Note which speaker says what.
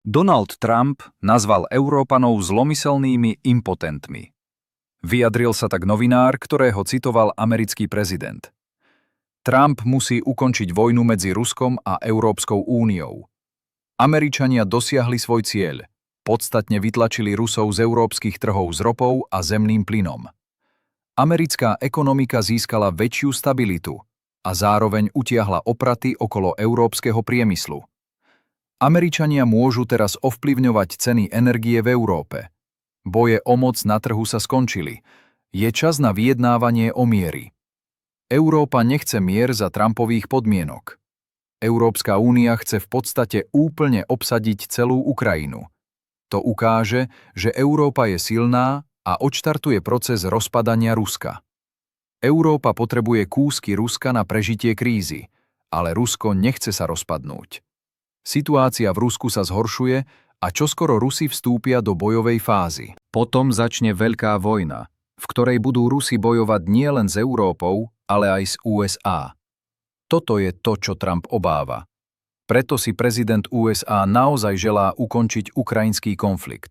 Speaker 1: Donald Trump nazval Európanov zlomyselnými impotentmi. Vyjadril sa tak novinár, ktorého citoval americký prezident. Trump musí ukončiť vojnu medzi Ruskom a Európskou úniou. Američania dosiahli svoj cieľ. Podstatne vytlačili Rusov z európskych trhov s ropou a zemným plynom. Americká ekonomika získala väčšiu stabilitu a zároveň utiahla opraty okolo európskeho priemyslu. Američania môžu teraz ovplyvňovať ceny energie v Európe. Boje o moc na trhu sa skončili. Je čas na vyjednávanie o miery. Európa nechce mier za Trumpových podmienok. Európska únia chce v podstate úplne obsadiť celú Ukrajinu. To ukáže, že Európa je silná a odštartuje proces rozpadania Ruska. Európa potrebuje kúsky Ruska na prežitie krízy, ale Rusko nechce sa rozpadnúť. Situácia v Rusku sa zhoršuje a čoskoro Rusi vstúpia do bojovej fázy. Potom začne veľká vojna, v ktorej budú Rusi bojovať nielen s Európou, ale aj s USA. Toto je to, čo Trump obáva. Preto si prezident USA naozaj želá ukončiť ukrajinský konflikt.